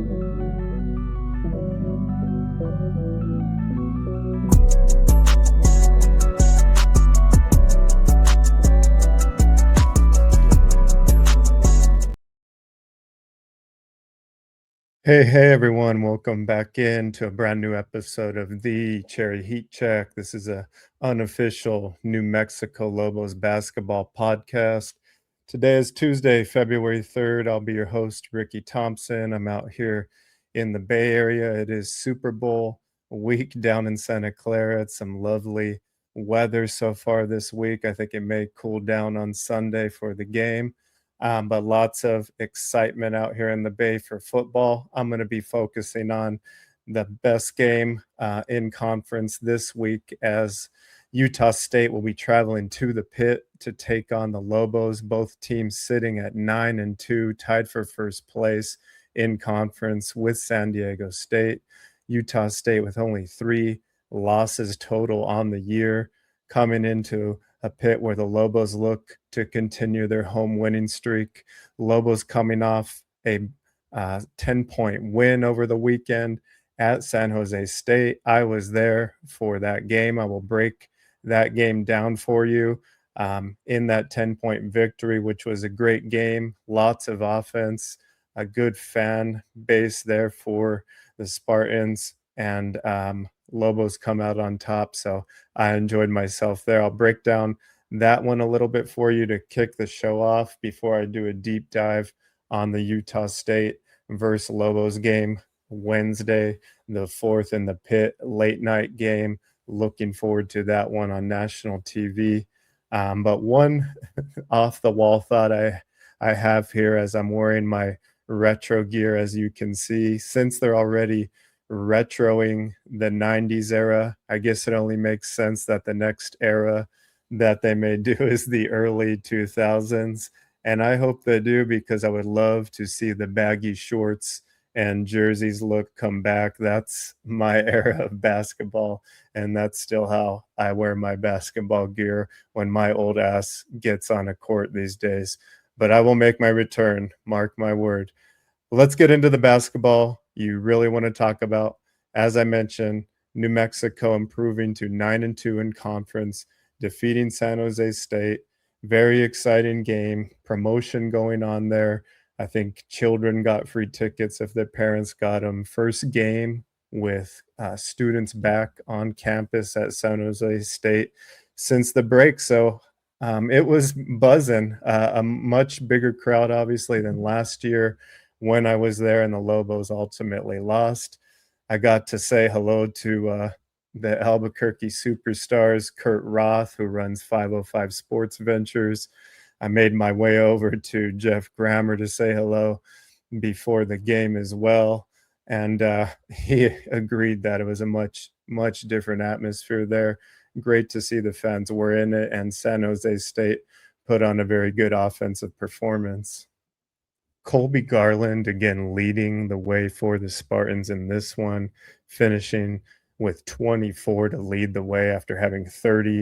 Hey everyone, welcome back in to a brand new episode of the Cherry Heat Check. This is a unofficial New Mexico Lobos basketball podcast. Today is Tuesday, February 3rd. I'll be your host, Ricky Thompson. I'm out here in the Bay Area. It is Super Bowl week down in Santa Clara. It's some lovely weather so far this week. I think it may cool down on Sunday for the game. But lots of excitement out here in the Bay for football. I'm going to be focusing on the best game in conference this week as Utah State will be traveling to the Pit to take on the Lobos. Both teams sitting at 9-2, tied for first place in conference with San Diego State. Utah State with only 3 losses total on the year, coming into a Pit where the Lobos look to continue their home winning streak. Lobos coming off a 10-point win over the weekend at San Jose State. I was there for that game. I will break that game down for you in that 10-point victory, which was a great game. Lots of offense, a good fan base there for the Spartans, and Lobos come out on top. So I enjoyed myself there. I'll break down that one a little bit for you to kick the show off before I do a deep dive on the Utah State versus Lobos game Wednesday, the 4th in the Pit, late night game. Looking forward to that one on national TV. But one off the wall thought I have here as I'm wearing my retro gear, as you can see, since they're already retroing the 90s era, I guess it only makes sense that the next era that they may do is the early 2000s. And I hope they do, because I would love to see the baggy shorts and jerseys look come back. That's my era of basketball, and that's still how I wear my basketball gear when my old ass gets on a court these days. But I will make my return, mark my word. Let's get into the basketball you really want to talk about. As I mentioned, New Mexico improving to 9-2 in conference, defeating San Jose State. Very exciting game. Promotion going on there. I think children got free tickets if their parents got them. First game with students back on campus at San Jose State since the break. So it was buzzing. A much bigger crowd, obviously, than last year when I was there and the Lobos ultimately lost. I got to say hello to the Albuquerque superstars, Kurt Roth, who runs 505 Sports Ventures. I made my way over to Jeff Grammer to say hello before the game as well. And he agreed that it was a much, much different atmosphere there. Great to see the fans were in it, and San Jose State put on a very good offensive performance. Colby Garland again leading the way for the Spartans in this one, finishing with 24 to lead the way after having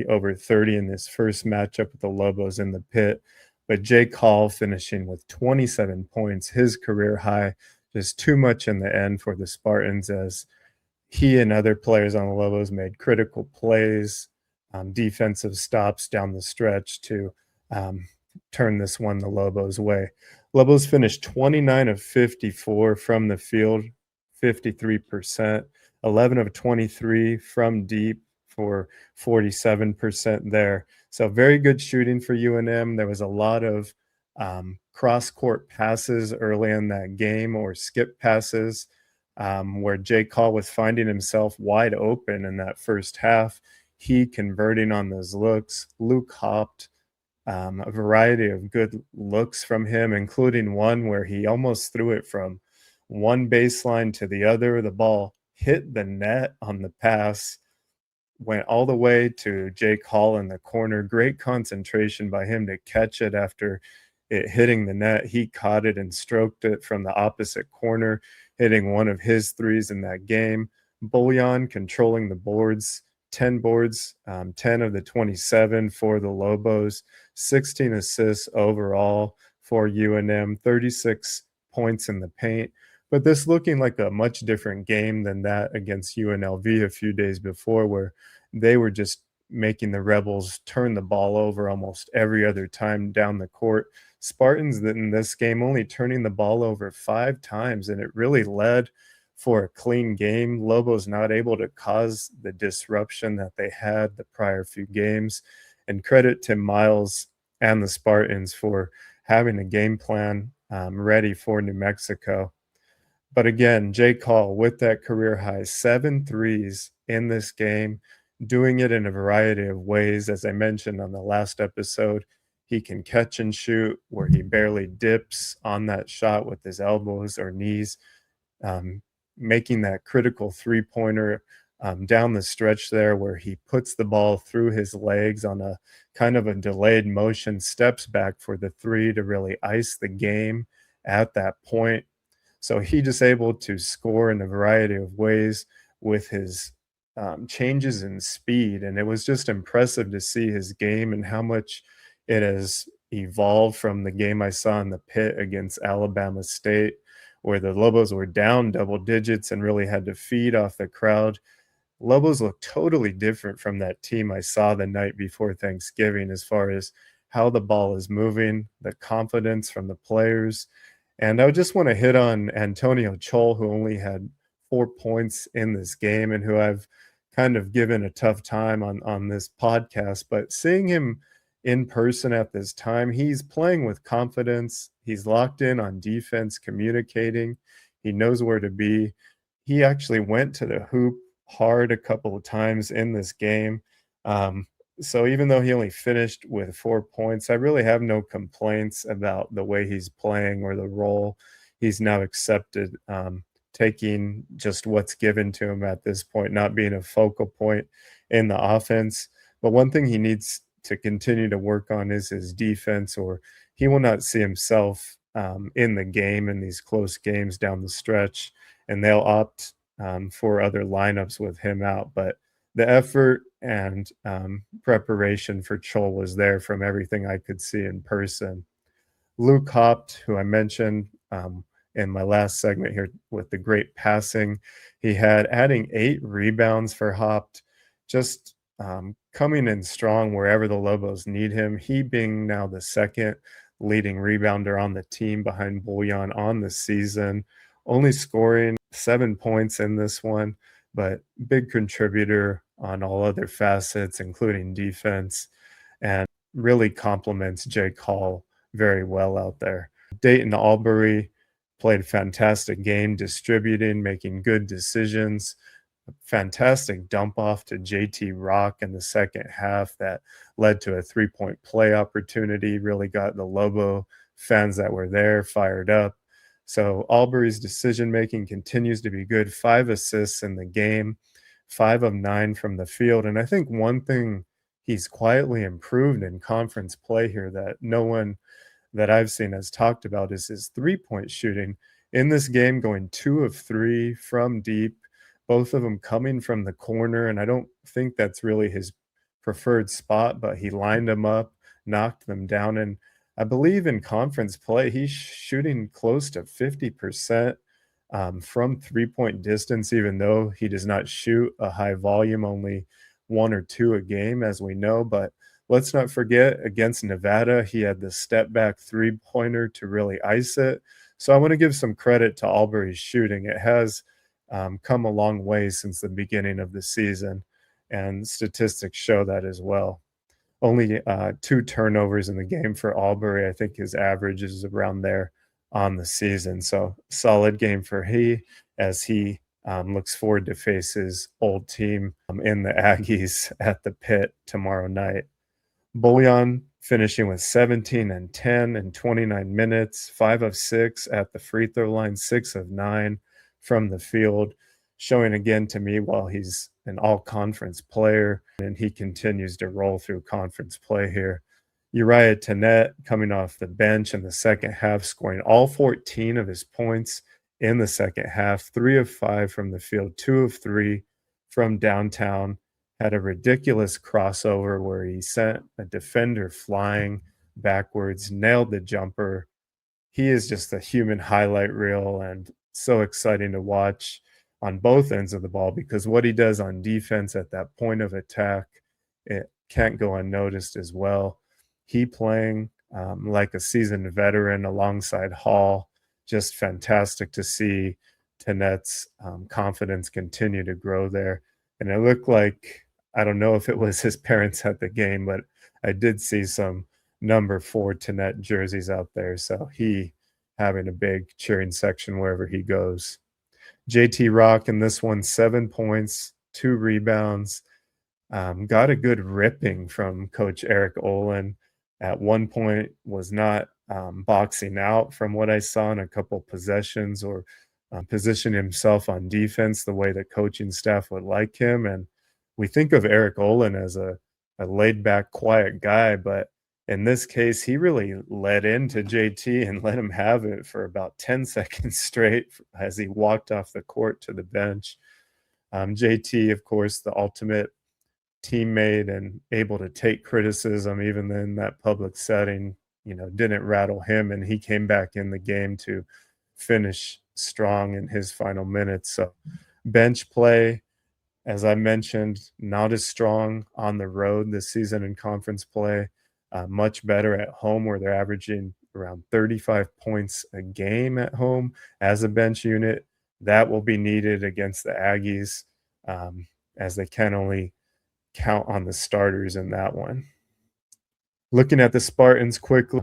over 30 in this first matchup with the Lobos in the Pit. But Jake Hall finishing with 27 points, his career high. Just too much in the end for the Spartans, as he and other players on the Lobos made critical plays, defensive stops down the stretch to turn this one the Lobos' way. Lobos finished 29 of 54 from the field, 53%, 11 of 23 from deep for 47% there. So very good shooting for UNM. There was a lot of cross-court passes early in that game, or skip passes, where Jake Hall was finding himself wide open in that first half. He converting on those looks. Luke hopped a variety of good looks from him, including one where he almost threw it from one baseline to the other. The ball hit the net on the pass, went all the way to Jake Hall in the corner. Great concentration by him to catch it after it hitting the net. He caught it and stroked it from the opposite corner, hitting one of his threes in that game. Bullion controlling the boards, 10 boards, 10 of the 27 for the Lobos, 16 assists overall for UNM, 36 points in the paint. But this looking like a much different game than that against UNLV a few days before, where they were just making the Rebels turn the ball over almost every other time down the court. Spartans in this game only turning the ball over 5 times, and it really led for a clean game. Lobos not able to cause the disruption that they had the prior few games. And credit to Miles and the Spartans for having a game plan ready for New Mexico. But again, Jay Call with that career high 7 threes in this game, doing it in a variety of ways. As I mentioned on the last episode, he can catch and shoot where he barely dips on that shot with his elbows or knees, um, making that critical three-pointer down the stretch there where he puts the ball through his legs on a kind of a delayed motion, steps back for the three to really ice the game at that point. So he just able to score in a variety of ways with his changes in speed. And it was just impressive to see his game and how much it has evolved from the game I saw in the pit against Alabama State, where the Lobos were down double digits and really had to feed off the crowd. Lobos look totally different from that team I saw the night before Thanksgiving as far as how the ball is moving, the confidence from the players. And I just want to hit on Antonio Chol, who only had 4 points in this game and who I've kind of given a tough time on this podcast. But seeing him in person at this time, he's playing with confidence. He's locked in on defense, communicating. He knows where to be. He actually went to the hoop hard a couple of times in this game. Um, so even though he only finished with 4 points, I really have no complaints about the way he's playing or the role he's now accepted, taking just what's given to him at this point, not being a focal point in the offense. But one thing he needs to continue to work on is his defense, or he will not see himself in the game in these close games down the stretch, and they'll opt for other lineups with him out. But the effort and preparation for Chol was there from everything I could see in person. Luke Hopt, who I mentioned in my last segment here with the great passing, he had adding 8 rebounds for Hopt, just coming in strong wherever the Lobos need him. He being now the second leading rebounder on the team behind Bullion on the season, only scoring 7 points in this one, but big contributor on all other facets, including defense, and really complements Jake Hall very well out there. Dayton Albury played a fantastic game, distributing, making good decisions. A fantastic dump off to JT Rock in the second half that led to a 3-point play opportunity, really got the Lobo fans that were there fired up. So Albury's decision making continues to be good. 5 assists in the game, 5 of 9 from the field. And I think one thing he's quietly improved in conference play here that no one that I've seen has talked about is his 3-point shooting. In this game, going 2 of 3 from deep, both of them coming from the corner. And I don't think that's really his preferred spot, but he lined them up, knocked them down. And I believe in conference play, he's shooting close to 50% from 3-point distance, even though he does not shoot a high volume, only 1 or 2 a game, as we know. But let's not forget, against Nevada, he had the step back 3-pointer to really ice it. So I want to give some credit to Albury's shooting. It has come a long way since the beginning of the season, and statistics show that as well. Only 2 turnovers in the game for Albury. I think his average is around there on the season. So solid game for he as he looks forward to face his old team in the Aggies at the pit tomorrow night. Bullion finishing with 17 and 10 in 29 minutes, 5 of 6 at the free throw line, 6 of 9 from the field, showing again to me while he's an all conference player and he continues to roll through conference play here. Uriah Tenet coming off the bench in the second half, scoring all 14 of his points in the second half, 3 of 5 from the field, 2 of 3 from downtown. Had a ridiculous crossover where he sent a defender flying backwards, nailed the jumper. He is just a human highlight reel, and so exciting to watch on both ends of the ball because what he does on defense at that point of attack, it can't go unnoticed as well. He playing like a seasoned veteran alongside Hall, just fantastic to see Tenet's confidence continue to grow there. And it looked like, I don't know if it was his parents at the game, but I did see some number 4 Tenet jerseys out there. So he having a big cheering section wherever he goes. JT Rock in this one, 7 points, 2 rebounds, got a good ripping from Coach Eric Olin. At one point, was not boxing out from what I saw in a couple possessions or positioned himself on defense the way the coaching staff would like him. And we think of Eric Olin as a laid back, quiet guy, but in this case, he really led into JT and let him have it for about 10 seconds straight as he walked off the court to the bench. JT, of course, the ultimate teammate and able to take criticism even in that public setting, didn't rattle him, and he came back in the game to finish strong in his final minutes. So bench play, as I mentioned, not as strong on the road this season in conference play, much better at home where they're averaging around 35 points a game at home as a bench unit. That will be needed against the Aggies, as they can only count on the starters in that one. Looking at the Spartans quickly,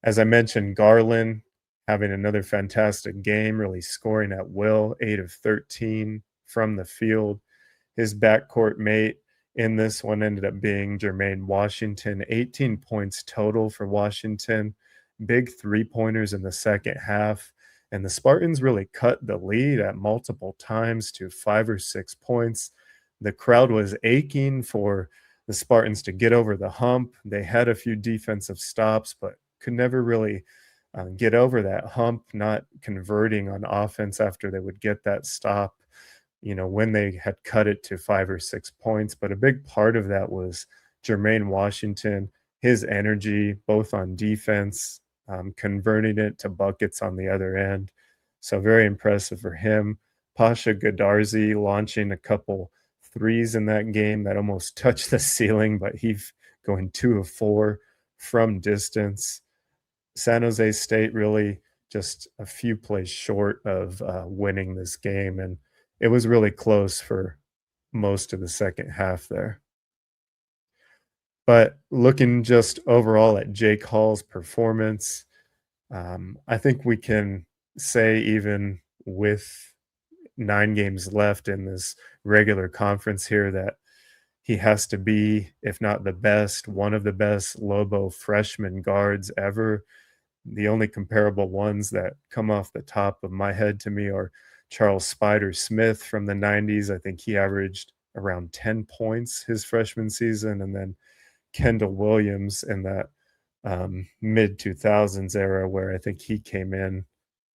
as I mentioned, Garland having another fantastic game, really scoring at will, 8 of 13 from the field. His backcourt mate in this one ended up being Jermaine Washington, 18 points total for Washington, big three-pointers in the second half, and the Spartans really cut the lead at multiple times to 5 or 6 points. The crowd was aching for the Spartans to get over the hump. They had a few defensive stops, but could never really get over that hump, not converting on offense after they would get that stop, when they had cut it to 5 or 6 points. But a big part of that was Jermaine Washington, his energy, both on defense, converting it to buckets on the other end. So very impressive for him. Pasha Gadarzi launching a couple threes in that game that almost touched the ceiling, but he's going 2 of 4 from distance. San Jose State really just a few plays short of winning this game, and it was really close for most of the second half there. But looking just overall at Jake Hall's performance, I think we can say even with 9 games left in this regular conference here that he has to be, if not the best, one of the best Lobo freshman guards ever. The only comparable ones that come off the top of my head to me are Charles Spider Smith from the 90s. I think he averaged around 10 points his freshman season, and then Kendall Williams in that mid 2000s era where I think he came in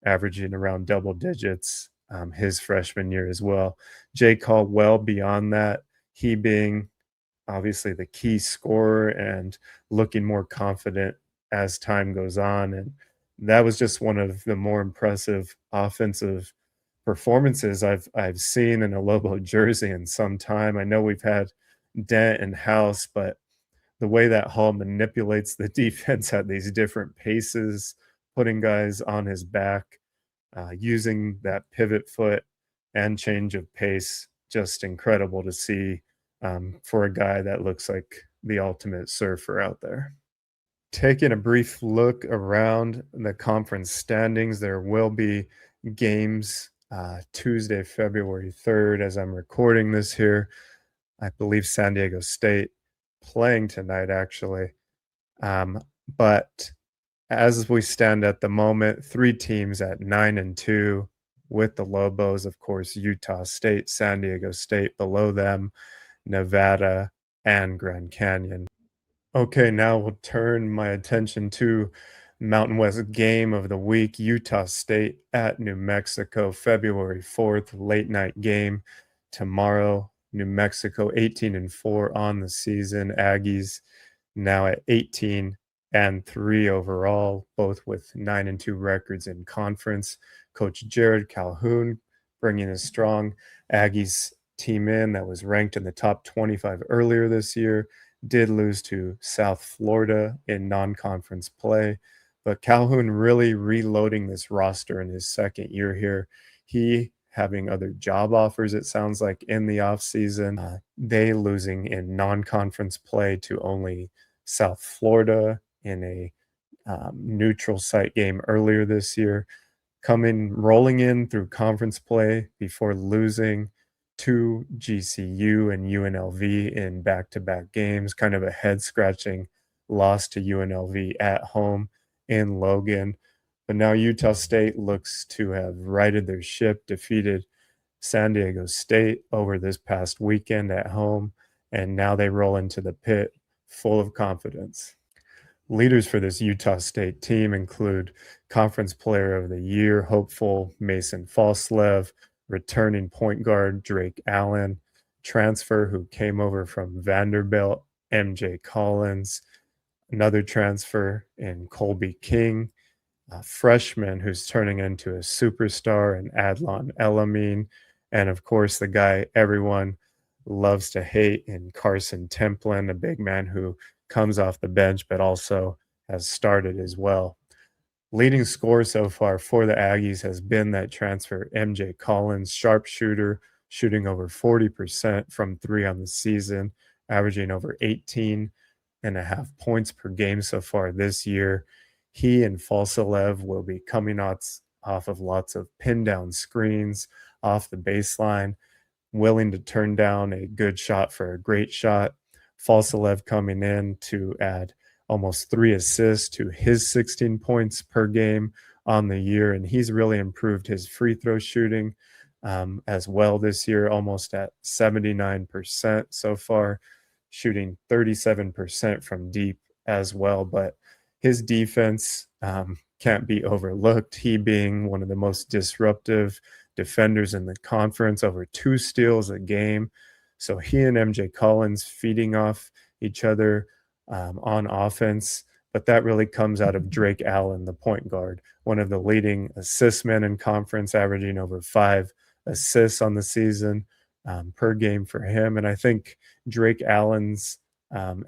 averaging around double digits his freshman year as well. Jake Hall well beyond that, he being obviously the key scorer and looking more confident as time goes on. And that was just one of the more impressive offensive performances I've seen in a Lobo jersey in some time. I know we've had Dent and House, but the way that Hall manipulates the defense at these different paces, putting guys on his back, using that pivot foot and change of pace, just incredible to see for a guy that looks like the ultimate surfer out there. Taking a brief look around the conference standings, there will be games Tuesday, February 3rd, as I'm recording this here. I believe San Diego State playing tonight, actually. But as we stand at the moment, 3 teams at 9-2 with the Lobos, of course, Utah State, San Diego State below them, Nevada, and Grand Canyon. Okay, now we'll turn my attention to Mountain West game of the week, Utah State at New Mexico, February 4th, late night game tomorrow. New Mexico 18-4 on the season. Aggies now at 18-8 and 3 overall, both with 9-2 records in conference. Coach Jared Calhoun bringing a strong Aggies team in that was ranked in the top 25 earlier this year, did lose to South Florida in non-conference play, but Calhoun really reloading this roster in his second year here. He having other job offers, it sounds like, in the offseason. They losing in non-conference play to only South Florida in a neutral site game earlier this year, coming rolling in through conference play before losing to GCU and UNLV in back-to-back games, kind of a head-scratching loss to UNLV at home in Logan. But now Utah State looks to have righted their ship, defeated San Diego State over this past weekend at home, and now they roll into the pit full of confidence. Leaders for this Utah State team include Conference Player of the Year hopeful Mason Falslev, returning point guard Drake Allen, transfer who came over from Vanderbilt, MJ Collins, another transfer in Colby King, a freshman who's turning into a superstar in Adlon Elamine, and of course, the guy everyone loves to hate in Carson Templin, a big man who comes off the bench but also has started as well. Leading scorer so far for the Aggies has been that transfer MJ Collins, sharpshooter, shooting over 40% from three on the season, averaging over 18.5 points per game so far this year. He and Falsalev will be coming off of lots of pin down screens off the baseline, willing to turn down a good shot for a great shot. Falsalev coming in to add almost 3 assists to his 16 points per game on the year, and he's really improved his free throw shooting as well this year, almost at 79% so far, shooting 37% from deep as well. But his defense can't be overlooked, he being one of the most disruptive defenders in the conference, over 2 steals a game. So he and MJ Collins feeding off each other on offense, but that really comes out of Drake Allen, the point guard, one of the leading assist men in conference, averaging over 5 assists on the season per game for him. And I think Drake Allen's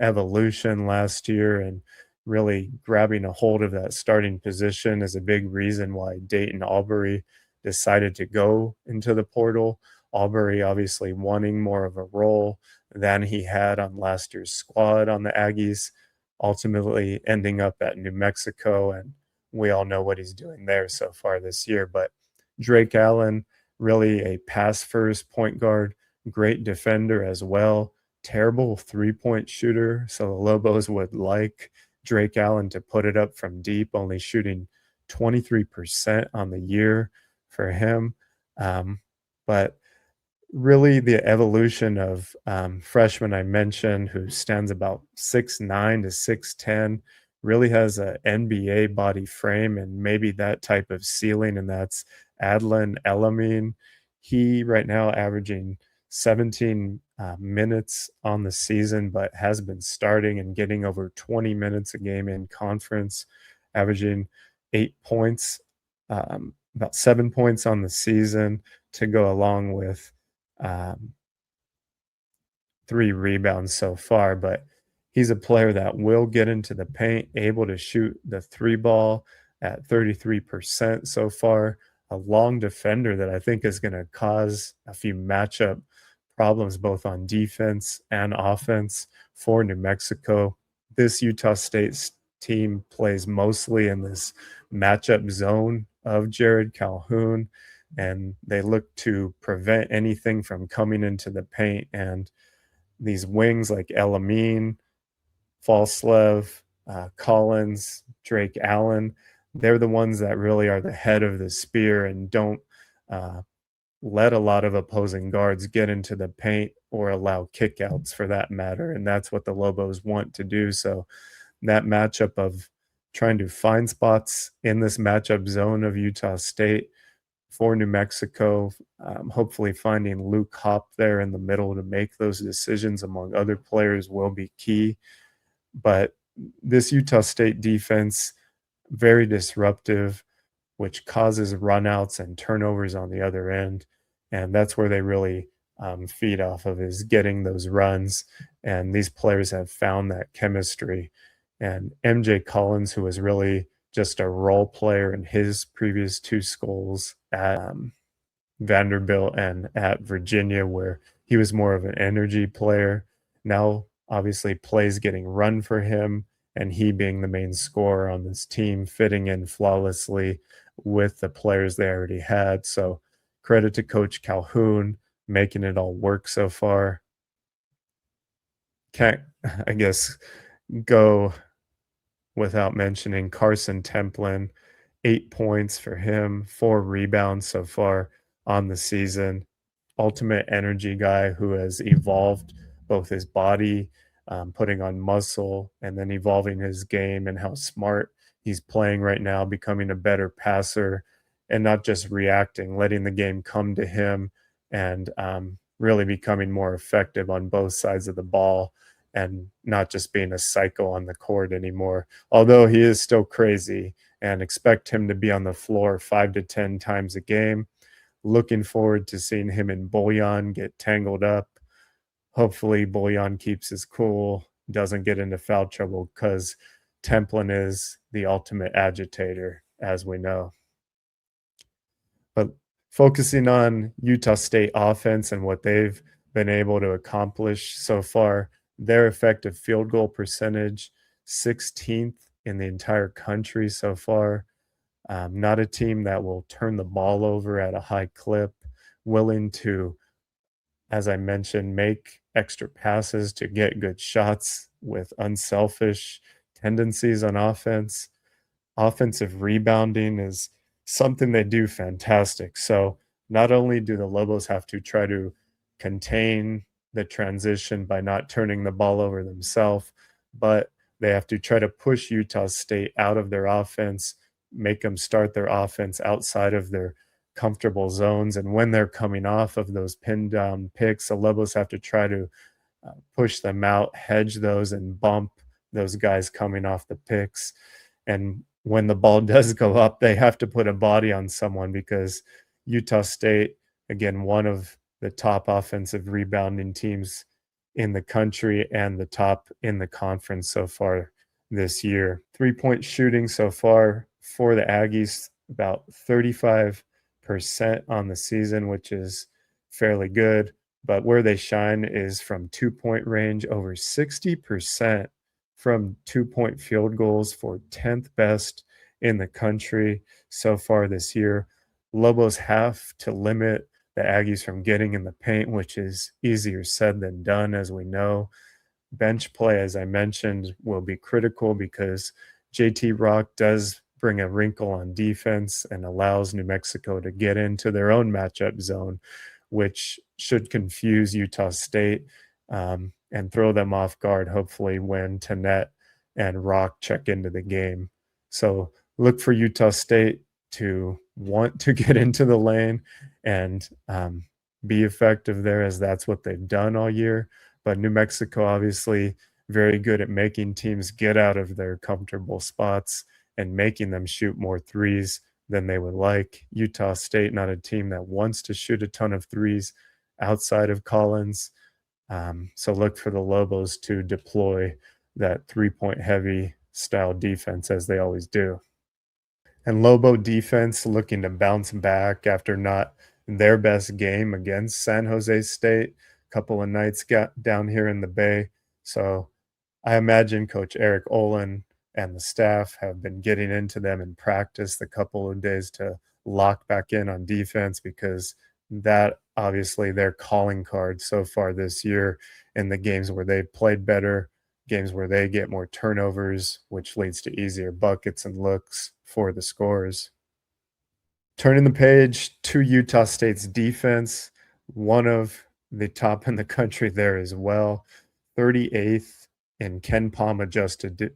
evolution last year and really grabbing a hold of that starting position is a big reason why Dayton Albury decided to go into the portal. Albury obviously wanting more of a role than he had on last year's squad on the Aggies, ultimately ending up at New Mexico, and we all know what he's doing there so far this year. But Drake Allen, really a pass-first point guard, great defender as well, terrible three-point shooter, so the Lobos would like Drake Allen to put it up from deep, only shooting 23% on the year for him. But really the evolution of freshman I mentioned, who stands about 6'9" to 6'10", really has a NBA body frame and maybe that type of ceiling, and that's Adlon Elamine. He right now averaging 17 minutes on the season, but has been starting and getting over 20 minutes a game in conference, averaging 8 points, about 7 points on the season to go along with 3 rebounds so far. But he's a player that will get into the paint, able to shoot the 3 ball at 33% so far. A long defender that I think is going to cause a few matchup problems both on defense and offense for New Mexico. This Utah State team plays mostly in this matchup zone of Jared Calhoun, and they look to prevent anything from coming into the paint. And these wings like Elamine, Falslev, Collins, Drake Allen, they're the ones that really are the head of the spear and don't let a lot of opposing guards get into the paint or allow kickouts for that matter. And that's what the Lobos want to do. So that matchup of trying to find spots in this matchup zone of Utah State for New Mexico, hopefully finding Luke Hop there in the middle to make those decisions among other players will be key. But this Utah State defense, very disruptive, which causes runouts and turnovers on the other end. And that's where they really feed off of is getting those runs. And these players have found that chemistry. And MJ Collins, who was really just a role player in his previous two schools at Vanderbilt and at Virginia, where he was more of an energy player. Now, obviously, plays getting run for him, and he being the main scorer on this team, fitting in flawlessly with the players they already had. So, credit to Coach Calhoun making it all work so far. Can't, I guess, go without mentioning Carson Templin, 8 points for him, 4 rebounds so far on the season. Ultimate energy guy who has evolved both his body, putting on muscle, and then evolving his game and how smart he's playing right now, becoming a better passer and not just reacting, letting the game come to him and really becoming more effective on both sides of the ball and not just being a psycho on the court anymore. Although he is still crazy and expect him to be on the floor 5 to 10 times a game. Looking forward to seeing him and Bullion get tangled up. Hopefully, Bullion keeps his cool, doesn't get into foul trouble because Templin is the ultimate agitator, as we know. But focusing on Utah State offense and what they've been able to accomplish so far, their effective field goal percentage, 16th in the entire country so far. Not a team that will turn the ball over at a high clip, willing to, as I mentioned, make extra passes to get good shots with unselfish tendencies on offense. Offensive rebounding is something they do fantastic. So not only do the Lobos have to try to contain the transition by not turning the ball over themselves, but they have to try to push Utah State out of their offense, make them start their offense outside of their comfortable zones. And when they're coming off of those pin down picks, the Lobos have to try to push them out, hedge those, and bump those guys coming off the picks. And when the ball does go up, they have to put a body on someone because Utah State, again, one of the top offensive rebounding teams in the country and the top in the conference so far this year. 3-point shooting so far for the Aggies, about 35% on the season, which is fairly good. But where they shine is from 2-point range, over 60% from 2-point field goals for 10th best in the country so far this year. Lobos have to limit the Aggies from getting in the paint, which is easier said than done, as we know. Bench play, as I mentioned, will be critical because JT Rock does bring a wrinkle on defense and allows New Mexico to get into their own matchup zone, which should confuse Utah State and throw them off guard, hopefully, when Tannett and Rock check into the game. So look for Utah State to want to get into the lane and be effective there, as that's what they've done all year. But New Mexico, obviously, very good at making teams get out of their comfortable spots and making them shoot more threes than they would like. Utah State, not a team that wants to shoot a ton of threes outside of Collins. So look for the Lobos to deploy that 3-point heavy style defense as they always do. And Lobo defense looking to bounce back after not their best game against San Jose State a couple of nights got down here in the Bay. So I imagine Coach Eric Olin and the staff have been getting into them in practice the couple of days to lock back in on defense because that obviously their calling card so far this year in the games where they've played better, games where they get more turnovers, which leads to easier buckets and looks for the scorers. Turning the page to Utah State's defense, one of the top in the country there as well, 38th in Ken Palm adjusted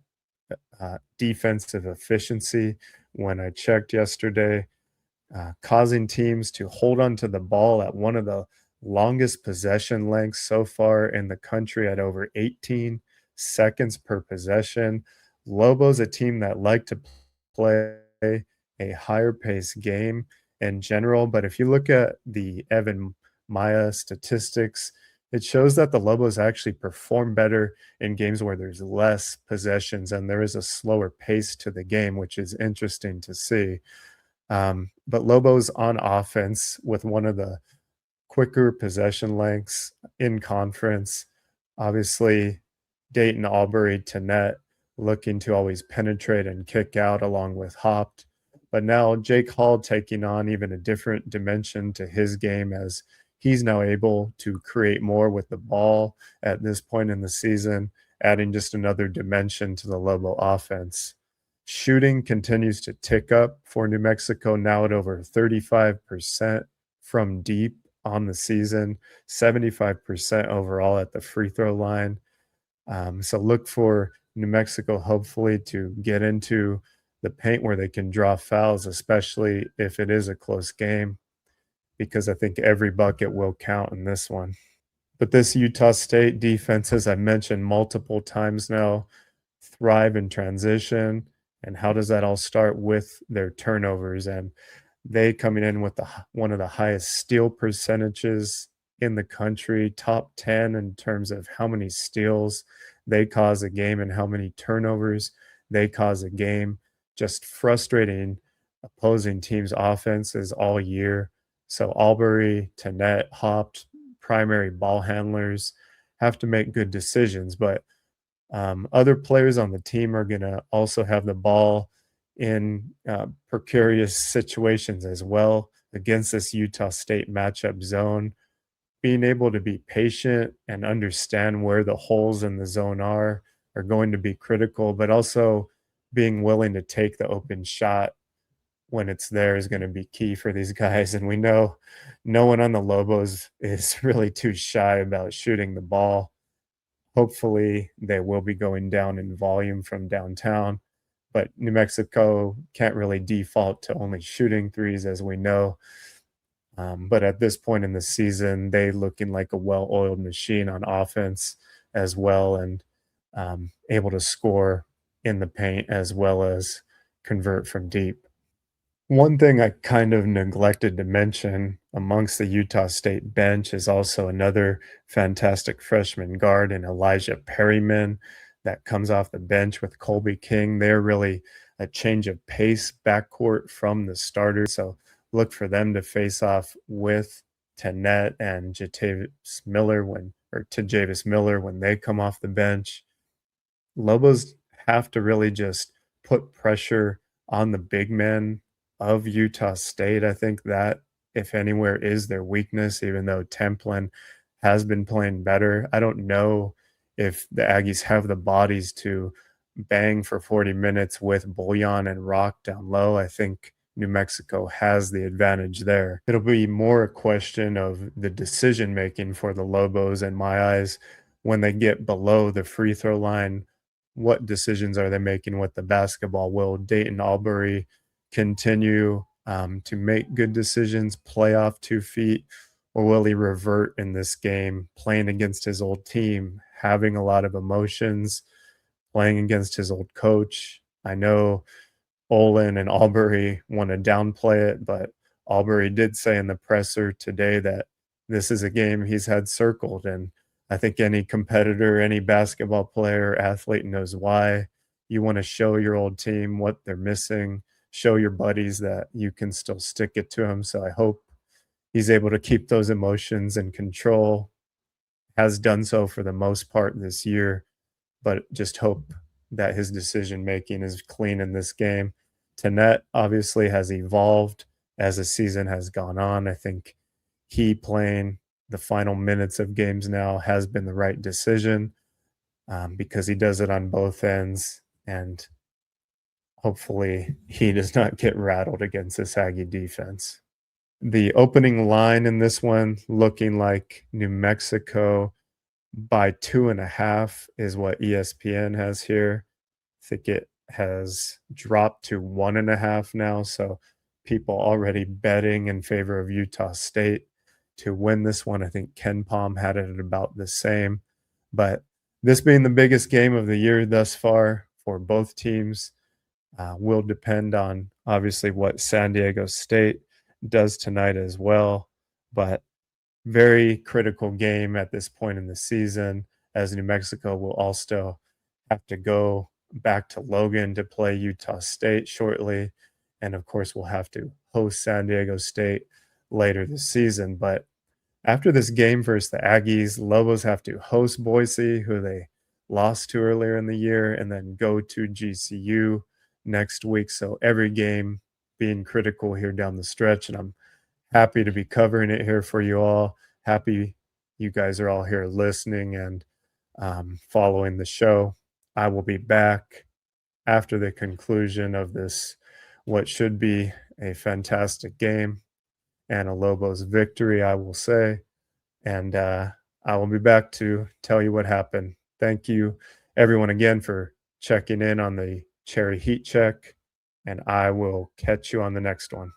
defensive efficiency when I checked yesterday, causing teams to hold onto the ball at one of the longest possession lengths so far in the country at over 18 seconds per possession. Lobos, a team that like to play a higher pace game in general, but if you look at the Evan Maya statistics, it shows that the Lobos actually perform better in games where there's less possessions and there is a slower pace to the game, which is interesting to see. But Lobos on offense with one of the quicker possession lengths in conference. Obviously, Dayton Albury to net looking to always penetrate and kick out along with Hopt. But now Jake Hall taking on even a different dimension to his game as he's now able to create more with the ball at this point in the season, adding just another dimension to the Lobo offense. Shooting continues to tick up for New Mexico, now at over 35% from deep on the season, 75% overall at the free throw line. So look for New Mexico hopefully to get into the paint where they can draw fouls, especially if it is a close game, because I think every bucket will count in this one. But this Utah State defense, as I mentioned multiple times now, thrive in transition. And how does that all start with their turnovers? And they coming in with one of the highest steal percentages in the country, top 10 in terms of how many steals they cause a game and how many turnovers they cause a game. Just frustrating opposing teams' offenses all year. So Albury, Tenet, Hopt, primary ball handlers have to make good decisions, but other players on the team are going to also have the ball in precarious situations as well against this Utah State matchup zone. Being able to be patient and understand where the holes in the zone are going to be critical, but also being willing to take the open shot when it's there is going to be key for these guys. And we know no one on the Lobos is really too shy about shooting the ball. Hopefully, they will be going down in volume from downtown, but New Mexico can't really default to only shooting threes, as we know. But at this point in the season, they looking like a well-oiled machine on offense as well, and able to score in the paint as well as convert from deep. One thing I kind of neglected to mention amongst the Utah State bench is also another fantastic freshman guard in Elijah Perryman that comes off the bench with Colby King. They're really a change of pace backcourt from the starters. So look for them to face off with Tenet and Jatavis Miller or Tajavis Miller when they come off the bench. Lobos have to really just put pressure on the big men of Utah State. I think that, if anywhere, is their weakness, even though Templin has been playing better. I don't know if the Aggies have the bodies to bang for 40 minutes with Bullion and Rock down low. I think New Mexico has the advantage there. It'll be more a question of the decision making for the Lobos, in my eyes, when they get below the free throw line. What decisions are they making with the basketball? Will Dayton Albury continue to make good decisions, play off 2 feet, or will he revert in this game, playing against his old team, having a lot of emotions, playing against his old coach? I know Olin and Albury want to downplay it, but Albury did say in the presser today that this is a game he's had circled, and I think any competitor, any basketball player, athlete knows why. You want to show your old team what they're missing, show your buddies that you can still stick it to them. So I hope he's able to keep those emotions in control, has done so for the most part this year, but just hope that his decision making is clean in this game. Tenet obviously has evolved as the season has gone on. I think he playing the final minutes of games now has been the right decision, because he does it on both ends, and hopefully he does not get rattled against this Aggie defense. The opening line in this one looking like New Mexico by 2.5 is what ESPN has here. I think it has dropped to 1.5 now, so people already betting in favor of Utah State to win this one. I think Ken Palm had it at about the same, but This being the biggest game of the year thus far for both teams will depend on obviously what San Diego State does tonight as well. But very critical game at this point in the season, as New Mexico will also have to go back to Logan to play Utah State shortly. And of course, we'll have to host San Diego State later this season. But after this game versus the Aggies, Lobos have to host Boise, who they lost to earlier in the year, and then go to GCU next week. So every game being critical here down the stretch. And I'm happy to be covering it here for you all. Happy you guys are all here listening and following the show. I will be back after the conclusion of this, what should be a fantastic game and a Lobos victory, I will say. And I will be back to tell you what happened. Thank you, everyone, again for checking in on the Cherry Heat Check, and I will catch you on the next one.